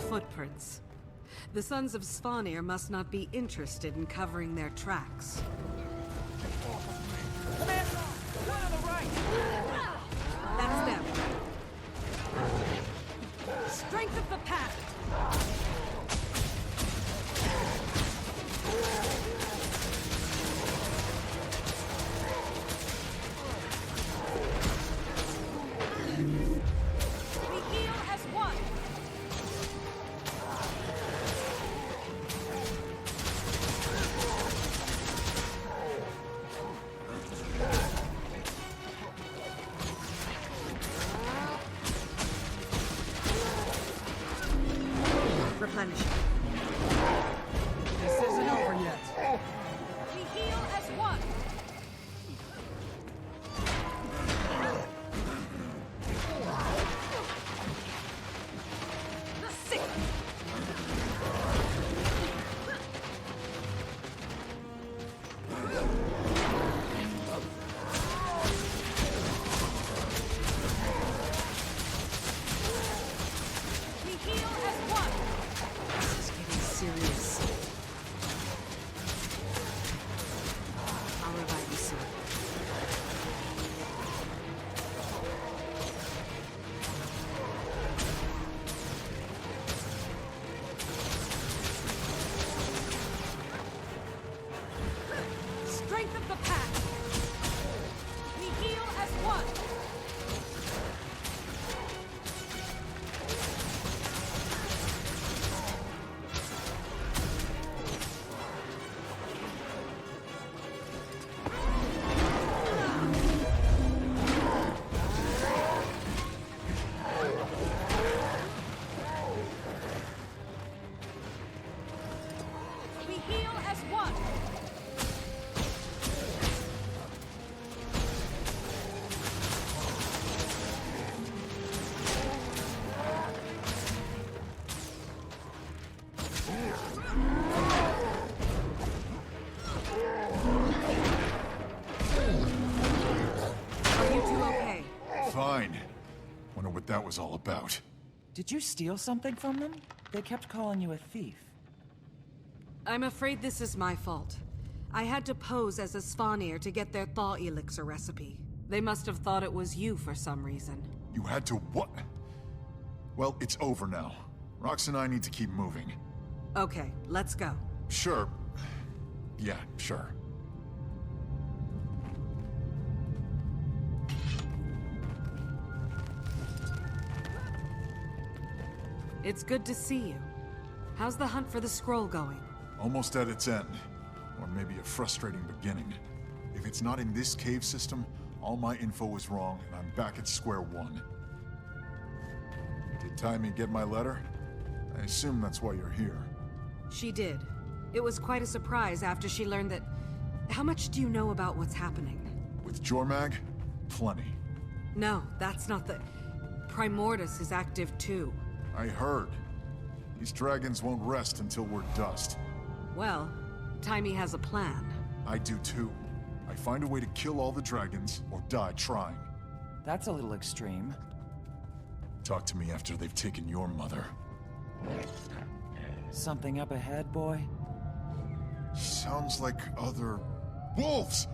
Footprints. The Sons of Svanir must not be interested in covering their tracks. Commander! One on the right! That's them. Strength of the pack! We heal as one! Replenish. This isn't over yet. We heal as one! Sick! We heal as one! This is getting serious. I'll revive you soon. Strength of the pack! We heal as one! We heal as one! Are you two okay? Fine. Wonder what that was all about. Did you steal something from them? They kept calling you a thief. I'm afraid this is my fault. I had to pose as a Svanir to get their thaw elixir recipe. They must have thought it was you for some reason. You had to what? Well, it's over now. Rox and I need to keep moving. Okay, let's go. Sure. Yeah, sure. It's good to see you. How's the hunt for the scroll going? Almost at its end. Or maybe a frustrating beginning. If it's not in this cave system, all my info was wrong, and I'm back at square one. Did Tyria get my letter? I assume that's why you're here. She did. It was quite a surprise after she learned that... How much do you know about what's happening? With Jormag? Plenty. No, that's not the... Primordus is active too. I heard. These dragons won't rest until we're dust. Well, Tyria has a plan. I do too. I find a way to kill all the dragons, or die trying. That's a little extreme. Talk to me after they've taken your mother. Something up ahead, boy? Sounds like other... wolves!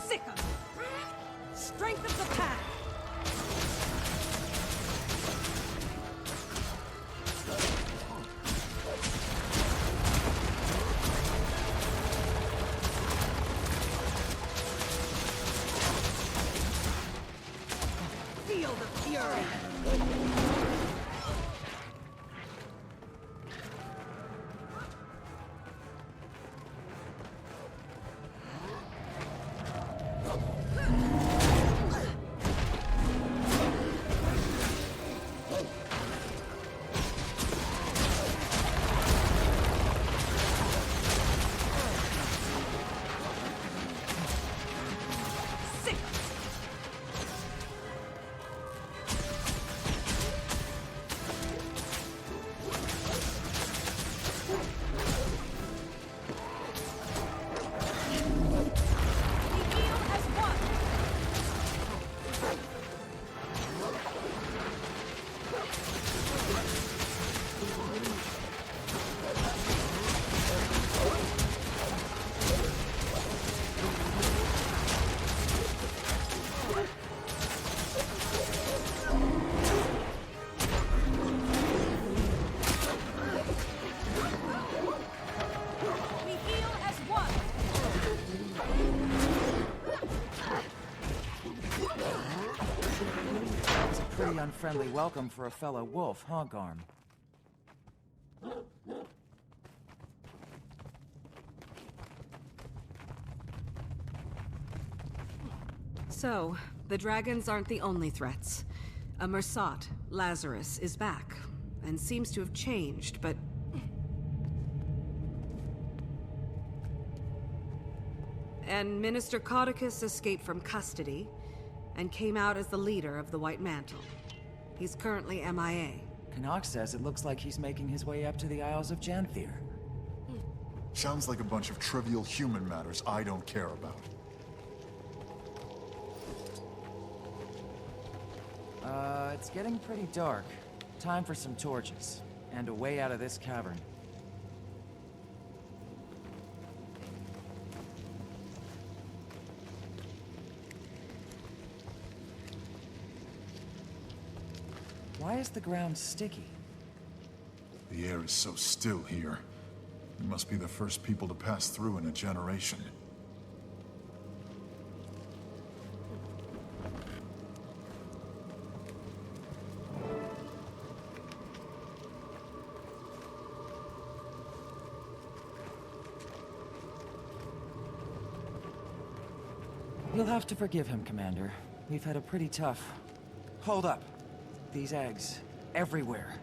Sick of it! Strength of the pack! pretty unfriendly welcome for a fellow wolf, huh, Garm? So, the dragons aren't the only threats. A Mersat, Lazarus, is back, and seems to have changed, but... And Minister Caudicus escaped from custody, and came out as the leader of the White Mantle. He's currently MIA. Canuck says it looks like he's making his way up to the Isles of Janthier. Sounds like a bunch of trivial human matters I don't care about. It's getting pretty dark. Time for some torches, and a way out of this cavern. Why is the ground sticky? The air is so still here. We must be the first people to pass through in a generation. You'll have to forgive him, Commander. We've had a pretty tough... Hold up. These eggs. Everywhere.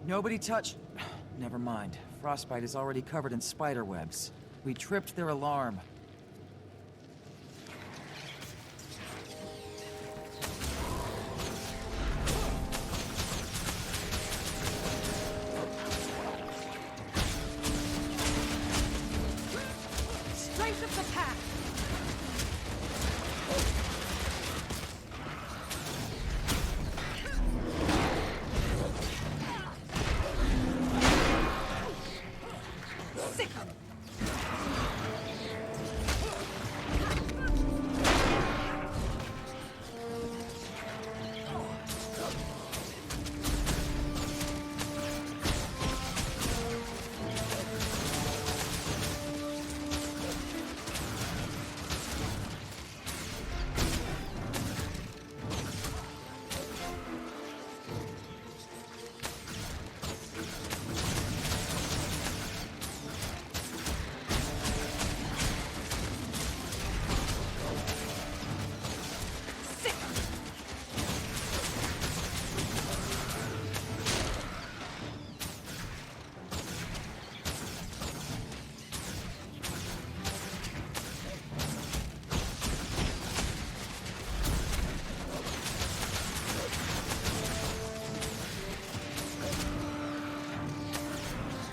Nobody touch... Never mind. Frostbite is already covered in spider webs. We tripped their alarm. Strength of the pack!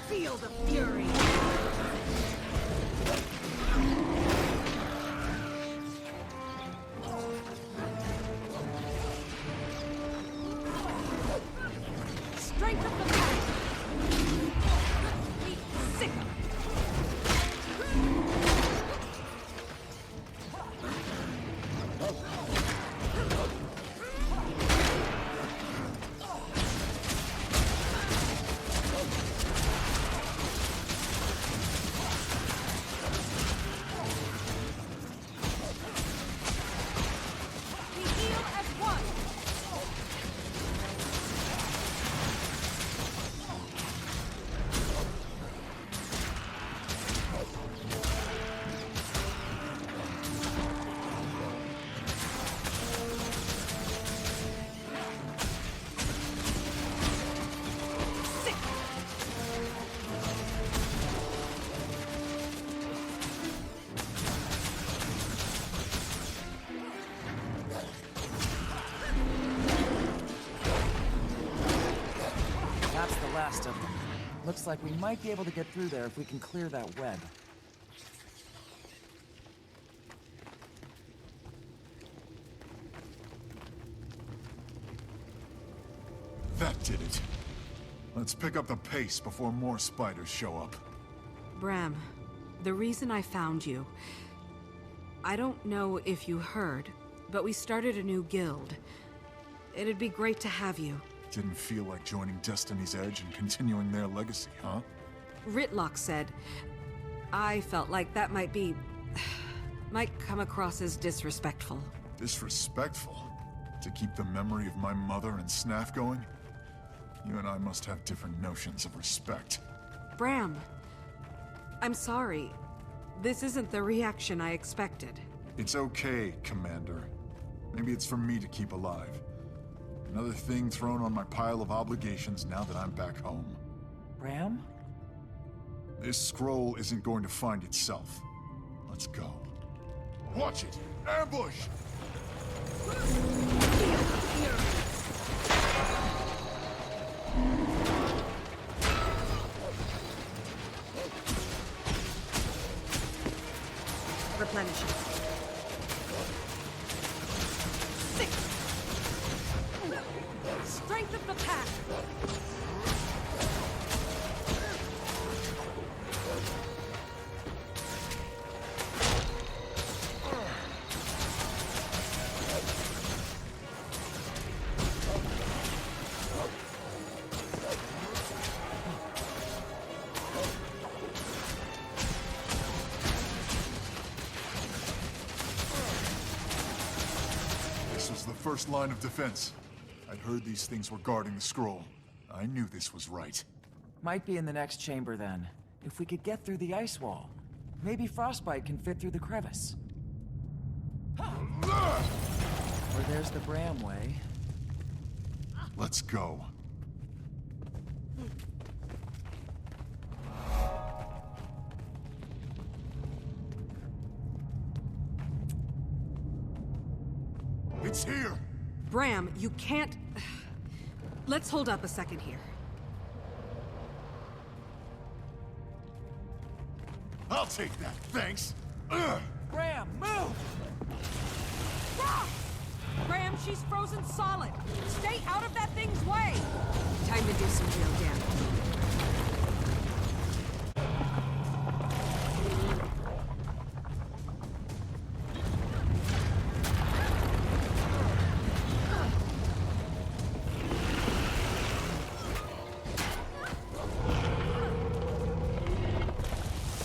Feel the fury! Strength of the pack! Be sick! Of them. Looks like we might be able to get through there if we can clear that web. That did it. Let's pick up the pace before more spiders show up. Bram, the reason I found you... I don't know if you heard, but we started a new guild. It'd be great to have you. Didn't feel like joining Destiny's Edge and continuing their legacy, huh? Ritlock said. I felt like that might be... might come across as disrespectful. Disrespectful? To keep the memory of my mother and Snaff going? You and I must have different notions of respect. Bram, I'm sorry. This isn't the reaction I expected. It's okay, Commander. Maybe it's for me to keep alive. Another thing thrown on my pile of obligations now that I'm back home. Bram? This scroll isn't going to find itself. Let's go. Watch it! Ambush! Replenish it. 6. Strength of the pack. First line of defense. I'd heard these things were guarding the scroll. I knew this was right. Might be in the next chamber then. If we could get through the ice wall. Maybe frostbite can fit through the crevice. Or there's the Bram way. Let's go. It's here! Bram, you can't... Let's hold up a second here. I'll take that, thanks! Bram, move! Rock! Bram, she's frozen solid. Stay out of that thing's way. Time to do some real damage.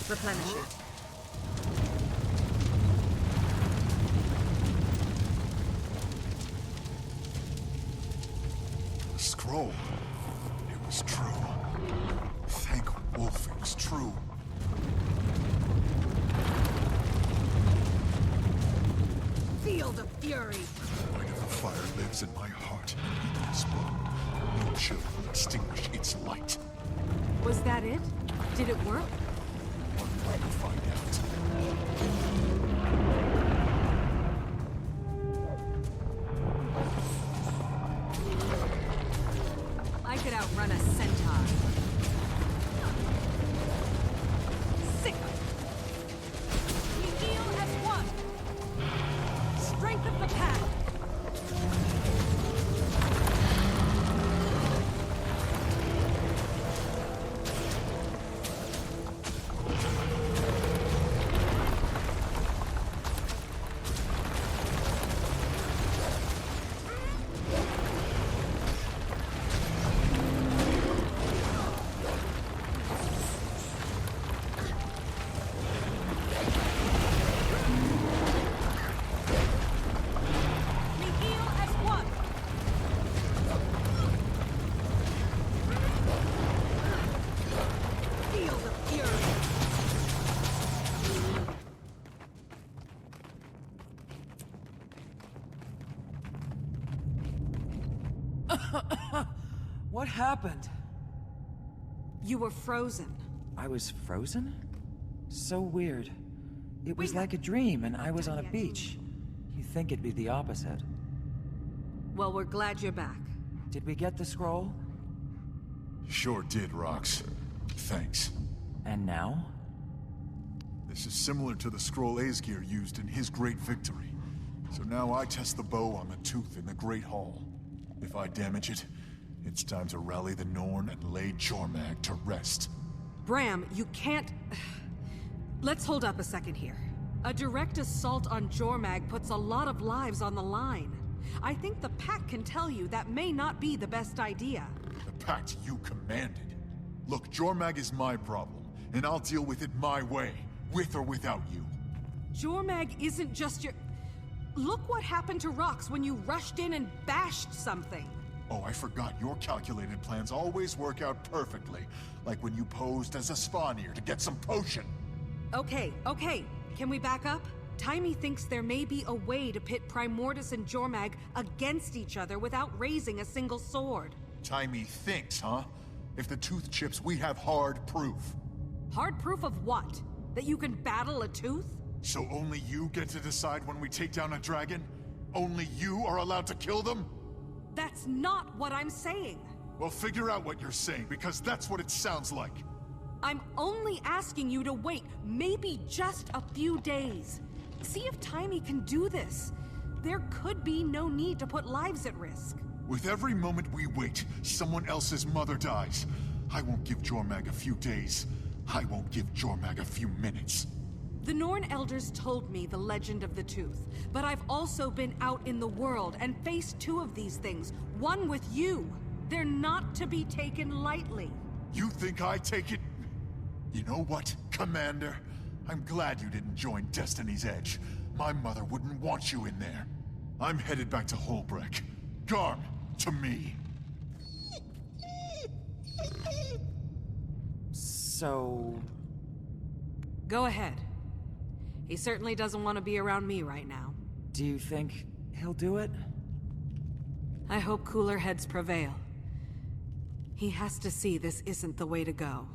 Replenish it. The scroll. It was true. Thank Wolf, it was true. Feel the fury. The light of the fire lives in my heart and in this bone. No chill will extinguish its light. Was that it? Did it work? One way to find out. I could outrun a centaur. Sick of it. We heal as one. Strength of the pack. What happened? You were frozen. I was frozen? So weird. It was like a dream and I was on a beach. You'd think it'd be the opposite. Well, we're glad you're back. Did we get the scroll? Sure did, Rox. Thanks. And now? This is similar to the scroll Aesgir used in his great victory. So now I test the bow on the tooth in the Great Hall. If I damage it, it's time to rally the Norn and lay Jormag to rest. Bram, you can't... Let's hold up a second here. A direct assault on Jormag puts a lot of lives on the line. I think the Pact can tell you that may not be the best idea. The Pact you commanded. Look, Jormag is my problem, and I'll deal with it my way, with or without you. Jormag isn't just your... look what happened to Rox when you rushed in and bashed something. Oh, I forgot. Your calculated plans always work out perfectly. Like when you posed as a spawnier to get some potion. Okay, can we back up? Timey thinks there may be a way to pit Primordus and Jormag against each other without raising a single sword. Timey thinks, huh? If the tooth chips, we have hard proof. Hard proof of what? That you can battle a tooth? So only you get to decide when we take down a dragon? Only you are allowed to kill them? That's not what I'm saying. Well, figure out what you're saying, because that's what it sounds like. I'm only asking you to wait, maybe just a few days. See if Timey can do this. There could be no need to put lives at risk. With every moment we wait, someone else's mother dies. I won't give Jormag a few days. I won't give Jormag a few minutes. The Norn elders told me the legend of the tooth, but I've also been out in the world and faced two of these things, one with you. They're not to be taken lightly. You think I take it? You know what, Commander? I'm glad you didn't join Destiny's Edge. My mother wouldn't want you in there. I'm headed back to Holbreck. Garm, to me. So... Go ahead. He certainly doesn't want to be around me right now. do you think he'll do it? I hope cooler heads prevail. He has to see this isn't the way to go.